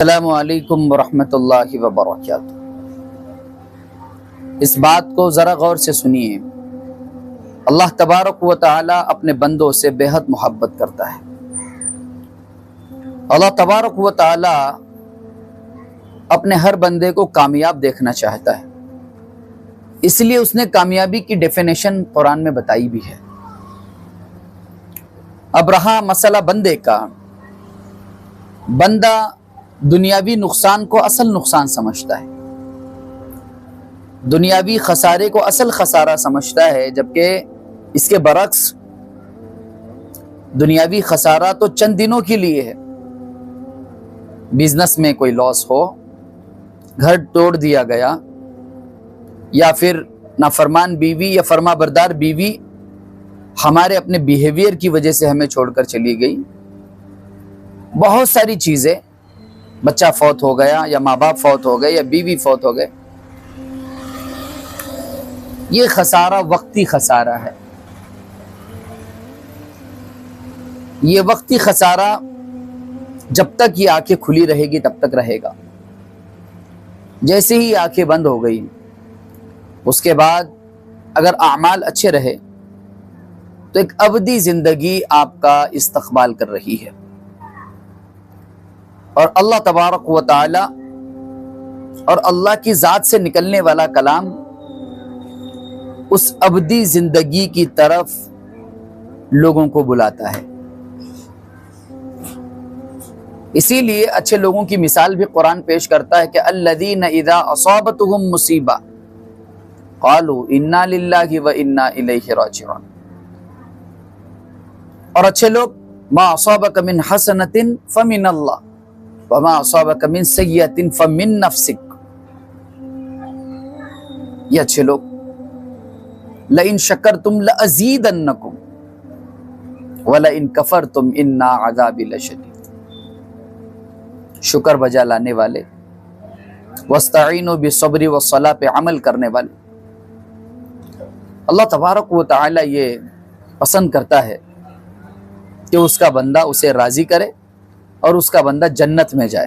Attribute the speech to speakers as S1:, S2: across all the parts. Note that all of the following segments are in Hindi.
S1: अस्सलामु अलैकुम वरहमतुल्लाहि वबरकातुहू। इस बात को ज़रा गौर से सुनिए। अल्लाह तबारक व तआला अपने बंदों से बेहद मोहब्बत करता है। अल्लाह तबारक व तआला अपने हर बंदे को कामयाब देखना चाहता है, इसलिए उसने कामयाबी की डेफिनेशन कुरान में बताई भी है। अब रहा मसला बंदे का, बंदा दुनियावी नुकसान को असल नुकसान समझता है, दुनियावी खसारे को असल खसारा समझता है, जबकि इसके बरक्स दुनियावी खसारा तो चंद दिनों के लिए है। बिजनेस में कोई लॉस हो, घर तोड़ दिया गया, या फिर नाफरमान बीवी या फर्माबरदार बीवी हमारे अपने बिहेवियर की वजह से हमें छोड़कर चली गई, बहुत सारी चीजें, बच्चा फौत हो गया या माँ बाप फौत हो गए या बीवी फौत हो गए, ये खसारा वक्ती खसारा है। ये वक्ती खसारा जब तक ये आंखें खुली रहेगी तब तक रहेगा। जैसे ही आंखें बंद हो गई, उसके बाद अगर आमाल अच्छे रहे तो एक अबदी जिंदगी आपका इस्तकबाल कर रही है। और अल्लाह तबारक व तआला और अल्लाह की जात से निकलने वाला कलाम उस अबदी जिंदगी की तरफ लोगों को बुलाता है। इसीलिए अच्छे लोगों की मिसाल भी कुरान पेश करता है कि अल्लज़ीना इज़ा असाबतहुम मुसीबा क़ालू इन्ना लिल्लाहि व इन्ना इलैहि राजिऊन। और अच्छे लोग मा असाबक मिन हसनतिन फमिनल्लाह व मा असाबक मिन सय्यतिन फमिन नफ्सिक। ये अच्छे लोग, लइन शकरतुम लअज़ीदन्नकुम व लइन कफरतुम इन्ना अज़ाबी लशदीद। शुक्र बजा लाने वाले, वस्तईनु बिस्सब्रि वस्सलाह पे अमल करने वाले, अल्लाह तबारक व तआला ये पसंद करता है कि उसका बंदा उसे राजी करे और उसका बंदा जन्नत में जाए।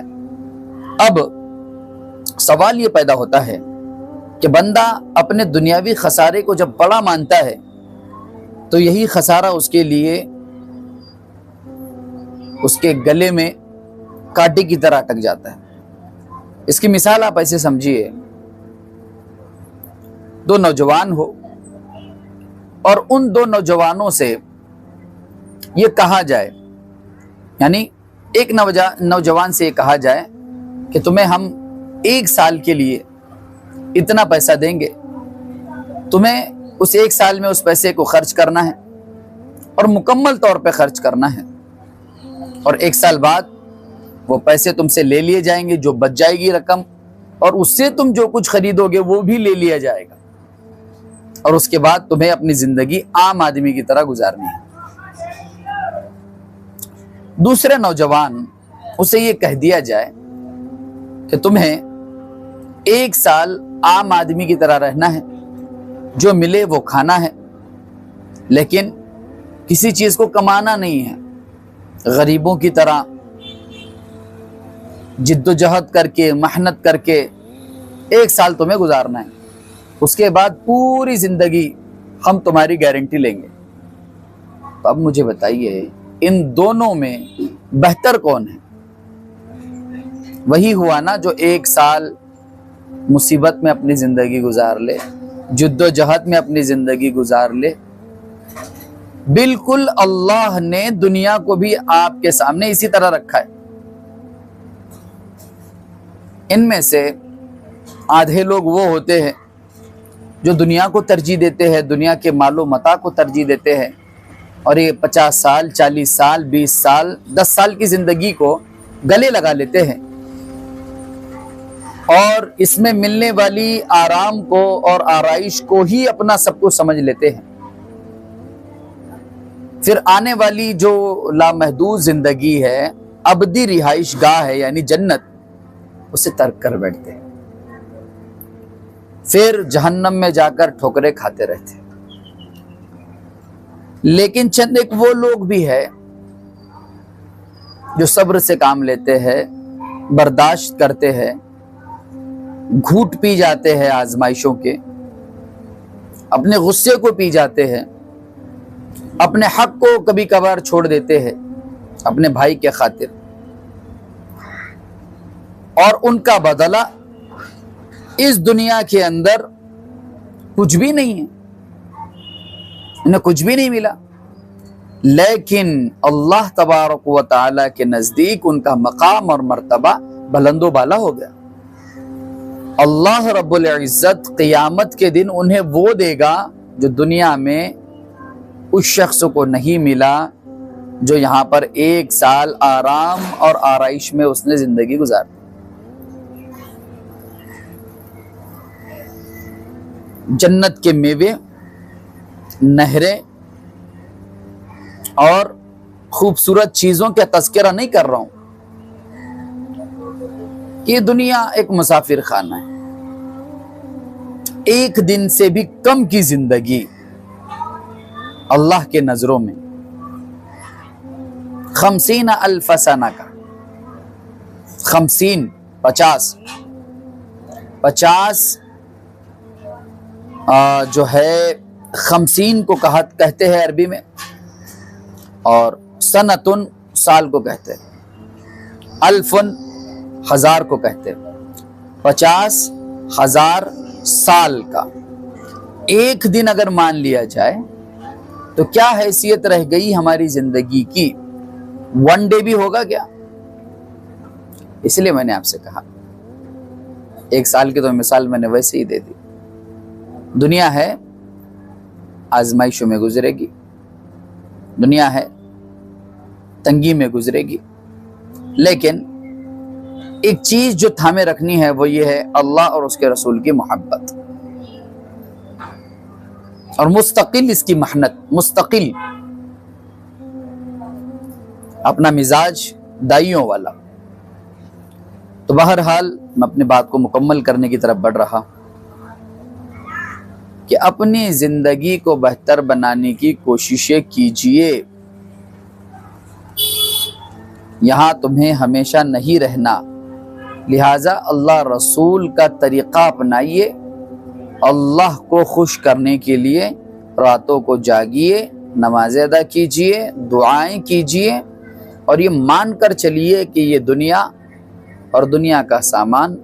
S1: अब सवाल ये पैदा होता है कि बंदा अपने दुनियावी खसारे को जब बड़ा मानता है तो यही खसारा उसके लिए उसके गले में कांटे की तरह अटक जाता है। इसकी मिसाल आप ऐसे समझिए, दो नौजवान हो और उन दो नौजवानों से ये कहा जाए, यानी एक नौजवान से ये कहा जाए कि तुम्हें हम 1 साल के लिए इतना पैसा देंगे, तुम्हें उस 1 साल में उस पैसे को खर्च करना है और मुकम्मल तौर पे खर्च करना है, और 1 साल बाद वो पैसे तुमसे ले लिए जाएंगे, जो बच जाएगी रकम, और उससे तुम जो कुछ खरीदोगे वो भी ले लिया जाएगा, और उसके बाद तुम्हें अपनी जिंदगी आम आदमी की तरह गुजारनी है। दूसरे नौजवान उसे ये कह दिया जाए कि तुम्हें 1 साल आम आदमी की तरह रहना है, जो मिले वो खाना है, लेकिन किसी चीज को कमाना नहीं है, गरीबों की तरह जिद्दोजहद करके मेहनत करके 1 साल तुम्हें गुजारना है, उसके बाद पूरी जिंदगी हम तुम्हारी गारंटी लेंगे। तो अब मुझे बताइए, इन दोनों में बेहतर कौन है? वही हुआ ना जो 1 साल मुसीबत में अपनी जिंदगी गुजार ले, जिद्दोजहद में अपनी जिंदगी गुजार ले। बिल्कुल अल्लाह ने दुनिया को भी आपके सामने इसी तरह रखा है। इनमें से आधे लोग वो होते हैं जो दुनिया को तरजीह देते हैं, दुनिया के मालो मता को तरजीह देते हैं, और ये 50 साल 40 साल 20 साल 10 साल की जिंदगी को गले लगा लेते हैं और इसमें मिलने वाली आराम को और आराइश को ही अपना सब कुछ समझ लेते हैं। फिर आने वाली जो लामहदूद जिंदगी है, अबदी रिहाइश गाह है यानी जन्नत, उसे तर्क कर बैठते हैं, फिर जहन्नम में जाकर ठोकरे खाते रहते हैं। लेकिन चंद एक वो लोग भी है जो सब्र से काम लेते हैं, बर्दाश्त करते हैं, घूट पी जाते हैं आजमाइशों के, अपने गुस्से को पी जाते हैं, अपने हक को कभी कभार छोड़ देते हैं अपने भाई के खातिर, और उनका बदला इस दुनिया के अंदर कुछ भी नहीं है, उन्हें कुछ भी नहीं मिला, लेकिन अल्लाह तबारक व तआला के नजदीक उनका मकाम और मर्तबा बुलंदो बाला हो गया। अल्लाह रब्बुल इज्जत क़यामत के दिन उन्हें वो देगा जो दुनिया में उस शख्स को नहीं मिला, जो यहाँ पर 1 साल आराम और आराइश में उसने जिंदगी गुजारी। जन्नत के मेवे, नहरें और खूबसूरत चीजों का तज़किरा नहीं कर रहा हूं कि दुनिया एक मुसाफिर खाना है। एक दिन से भी कम की जिंदगी अल्लाह के नजरों में 50 अल्फ सना का, 50 जो है 50 को कहते हैं अरबी में, और सनतुन साल को कहते हैं, अल्फुन हजार को कहते हैं, 50,000 साल का एक दिन अगर मान लिया जाए तो क्या हैसियत रह गई हमारी जिंदगी की? 1 डे भी होगा क्या? इसलिए मैंने आपसे कहा, 1 साल की तो मिसाल मैंने वैसे ही दे दी। दुनिया है, आजमाइशों में गुजरेगी, दुनिया है, तंगी में गुजरेगी, लेकिन एक चीज जो थामे रखनी है वो ये है अल्लाह और उसके रसूल की मोहब्बत, और मुस्तकिल इसकी मेहनत, मुस्तकिल अपना मिजाज दाइयों वाला। तो बहरहाल मैं अपनी बात को मुकम्मल करने की तरफ बढ़ रहा कि अपनी जिंदगी को बेहतर बनाने की कोशिशें कीजिए। यहां तुम्हें हमेशा नहीं रहना, लिहाजा अल्लाह रसूल का तरीका अपनाइए। अल्लाह को खुश करने के लिए रातों को जागिए, नमाज़ें अदा कीजिए, दुआएं कीजिए, और ये मान कर चलिए कि ये दुनिया और दुनिया का सामान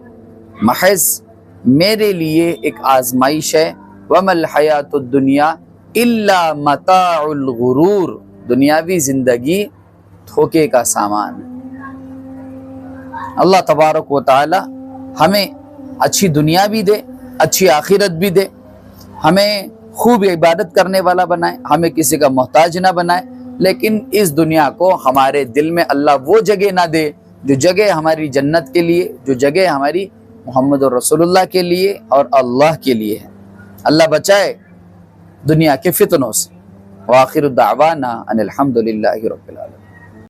S1: महज मेरे लिए एक आजमाइश है। वमल हयातुद दुनिया इल्ला मताउल गुरूर, दुनियावी जिंदगी धोखे का सामान है। अल्लाह तबारक व तआला हमें अच्छी दुनिया भी दे, अच्छी आखिरत भी दे, हमें खूब इबादत करने वाला बनाए, हमें किसी का मोहताज ना बनाए, लेकिन इस दुनिया को हमारे दिल में अल्लाह वो जगह ना दे जो जगह हमारी जन्नत के लिए, जो जगह हमारी मोहम्मद रसूलुल्लाह के लिए और अल्लाह के लिए है। अल्लाह बचाए दुनिया के फितनों से। व आखिरु दावाना अनिल हम्दुलिल्लाहि रब्बिल आलमीन।